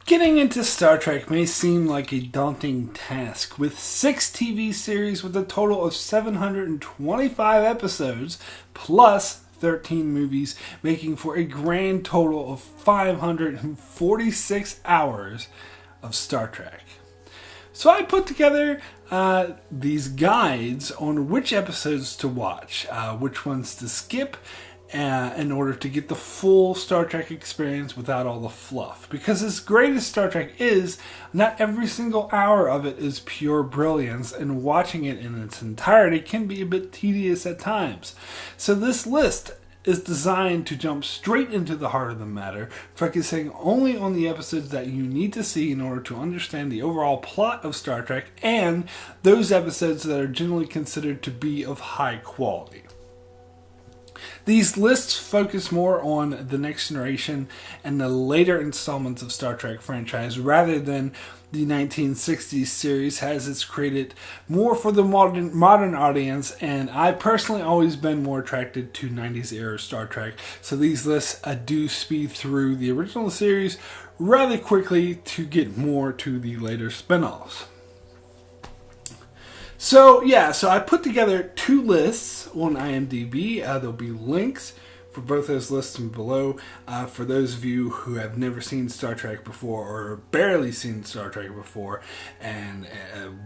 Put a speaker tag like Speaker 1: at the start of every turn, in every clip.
Speaker 1: Getting into Star Trek may seem like a daunting task. With 6 TV series with a total of 725 episodes, plus 13 movies, making for a grand total of 546 hours of Star Trek. So I put together these guides on which episodes to watch, which ones to skip, in order to get the full Star Trek experience without all the fluff. Because as great as Star Trek is, not every single hour of it is pure brilliance, and watching it in its entirety can be a bit tedious at times. So this list is designed to jump straight into the heart of the matter, focusing only on the episodes that you need to see in order to understand the overall plot of Star Trek, and those episodes that are generally considered to be of high quality. These lists focus more on the Next Generation and the later installments of Star Trek franchise rather than the 1960s series, as it's created more for the modern audience, and I personally always been more attracted to 90s era Star Trek, so these lists do speed through the original series rather quickly to get more to the later spin-offs. So I put together 2 lists on IMDb. There'll be links for both those lists below. For those of you who have never seen Star Trek before or barely seen Star Trek before and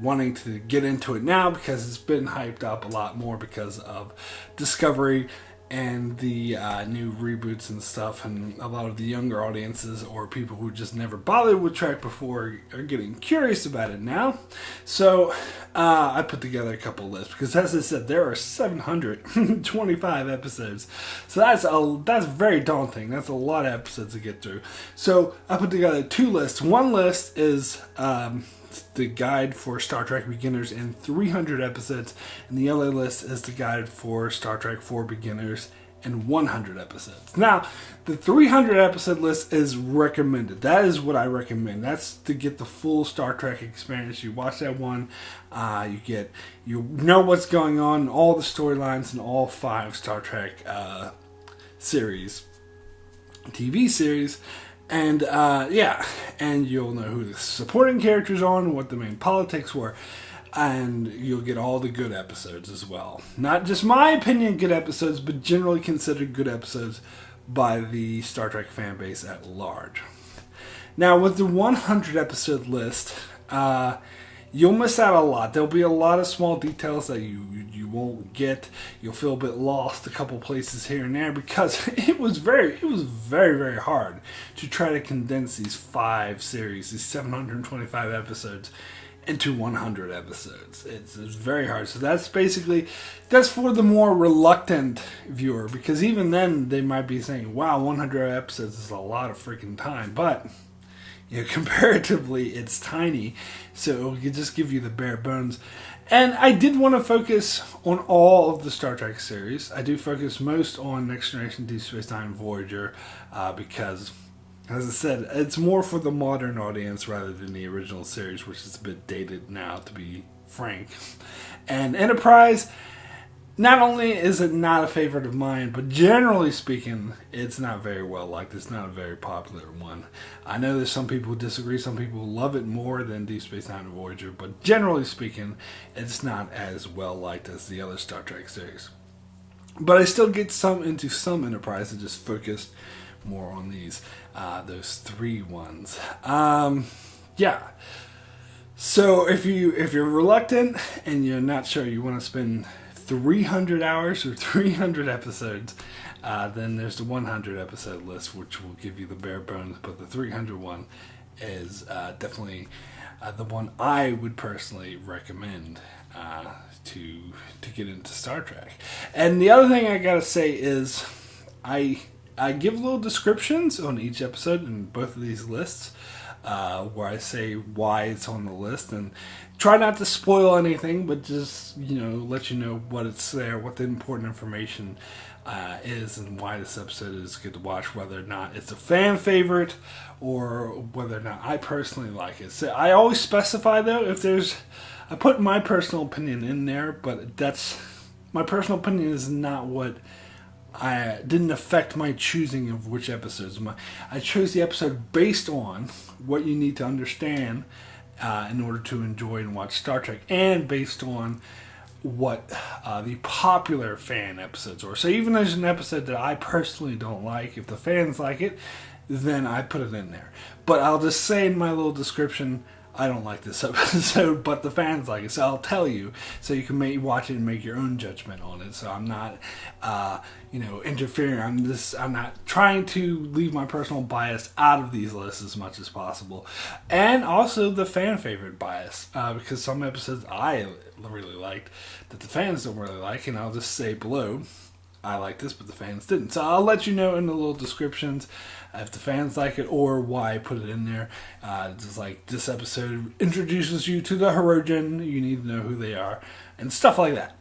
Speaker 1: wanting to get into it now because it's been hyped up a lot more because of Discovery and the new reboots and stuff, and a lot of the younger audiences or people who just never bothered with Trek before are getting curious about it now. So I put together a couple lists because, as I said, there are 725 episodes. So that's very daunting. That's a lot of episodes to get through. So I put together 2 lists. One list is the guide for Star Trek beginners in 300 episodes, and the other list is the guide for Star Trek for beginners in 100 episodes. Now, the 300 episode list is recommended. That is what I recommend. That's to get the full Star Trek experience. You watch that one, you know what's going on, all the storylines in all 5 Star Trek series, TV series. And and you'll know who the supporting characters are and what the main politics were. And you'll get all the good episodes as well. Not just my opinion good episodes, but generally considered good episodes by the Star Trek fan base at large. Now, with the 100 episode list, you'll miss out a lot. There'll be a lot of small details that you won't get. You'll feel a bit lost a couple places here and there because it was very, very hard to try to condense these 5 series, these 725 episodes, into 100 episodes. It's very hard. So that's for the more reluctant viewer, because even then they might be saying, wow, 100 episodes is a lot of freaking time. But comparatively, it's tiny, so it'll just give you the bare bones. And I did want to focus on all of the Star Trek series. I do focus most on Next Generation, Deep Space Nine, Voyager, because, as I said, it's more for the modern audience rather than the original series, which is a bit dated now, to be frank. And Enterprise, not only is it not a favorite of mine, but generally speaking, it's not very well liked. It's not a very popular one. I know there's some people who disagree. Some people love it more than Deep Space Nine and Voyager, but generally speaking, it's not as well liked as the other Star Trek series. But I still get into some Enterprise and just focused more on those 3 ones. So if you're reluctant and you're not sure you want to spend 300 hours or 300 episodes, then there's the 100 episode list, which will give you the bare bones, but the 300 one is definitely the one I would personally recommend to get into Star Trek. And the other thing I gotta say is I give little descriptions on each episode in both of these lists, where I say why it's on the list, and try not to spoil anything, but just let you know what it's there, what the important information is, and why this episode is good to watch, whether or not it's a fan favorite or whether or not I personally like it. So I always specify, though, I put my personal opinion in there, but my personal opinion is not what I didn't affect my choosing of which episodes. I chose the episode based on what you need to understand in order to enjoy and watch Star Trek, and based on what the popular fan episodes are. So even if there's an episode that I personally don't like, if the fans like it, then I put it in there. But I'll just say in my little description, I don't like this episode, but the fans like it, so I'll tell you, so you can watch it and make your own judgment on it. So I'm not, interfering. I'm not trying to leave my personal bias out of these lists as much as possible, and also the fan favorite bias, because some episodes I really liked that the fans don't really like, and I'll just say below, I like this, but the fans didn't. So I'll let you know in the little descriptions if the fans like it or why I put it in there. Just like this episode introduces you to the Hirogen, you need to know who they are, and stuff like that.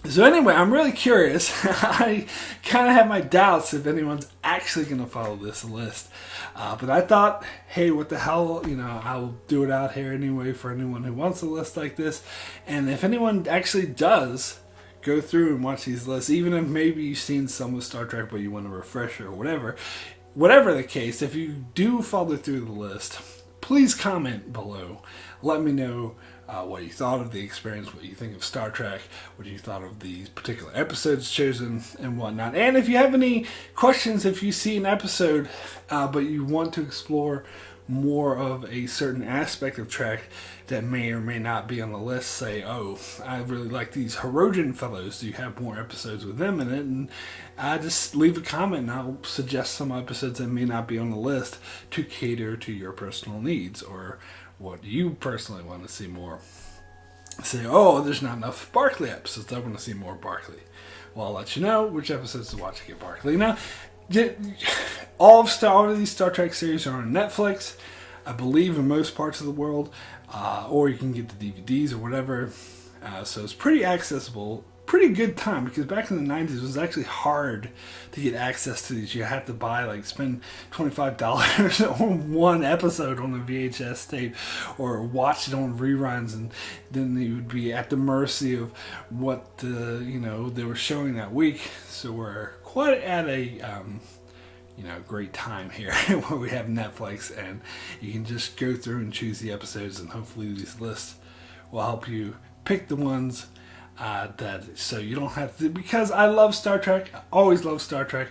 Speaker 1: So anyway, I'm really curious. I kind of have my doubts if anyone's actually going to follow this list. But I thought, hey, what the hell, I'll do it out here anyway for anyone who wants a list like this. And if anyone actually does go through and watch these lists, even if maybe you've seen some of Star Trek but you want a refresher or whatever the case, if you do follow through the list, please comment below. Let me know what you thought of the experience, what you think of Star Trek, what you thought of these particular episodes chosen and whatnot. And if you have any questions, if you see an episode but you want to explore more of a certain aspect of Trek that may or may not be on the list, say, oh, I really like these Hirogen fellows, do you have more episodes with them in it? And just leave a comment and I'll suggest some episodes that may not be on the list to cater to your personal needs or what you personally want to see more. Say, oh, there's not enough Barclay episodes, I want to see more Barclay. Well, I'll let you know which episodes to watch to get Barclay. Now, all of these Star Trek series are on Netflix, I believe, in most parts of the world, or you can get the DVDs or whatever. So it's pretty accessible, pretty good time, because back in the 90s it was actually hard to get access to these. You had to spend $25 on one episode on a VHS tape or watch it on reruns, and then you would be at the mercy of what they were showing that week. So we're quite at a great time here where we have Netflix and you can just go through and choose the episodes, and hopefully these lists will help you pick the ones so you don't have to, because I love Star Trek, I always love Star Trek,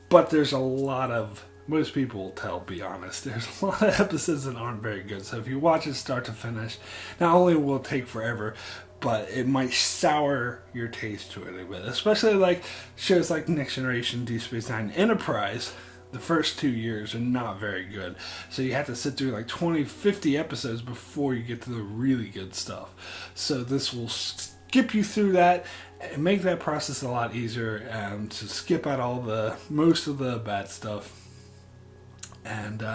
Speaker 1: but there's most people will tell, be honest, there's a lot of episodes that aren't very good. So if you watch it start to finish, not only will it take forever, but it might sour your taste to it a bit. Especially like shows like Next Generation, Deep Space Nine, Enterprise. The first 2 years are not very good. So you have to sit through like 20, 50 episodes before you get to the really good stuff. So this will skip you through that and make that process a lot easier, to skip out most of the bad stuff. And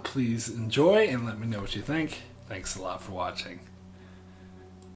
Speaker 1: please enjoy and let me know what you think. Thanks a lot for watching.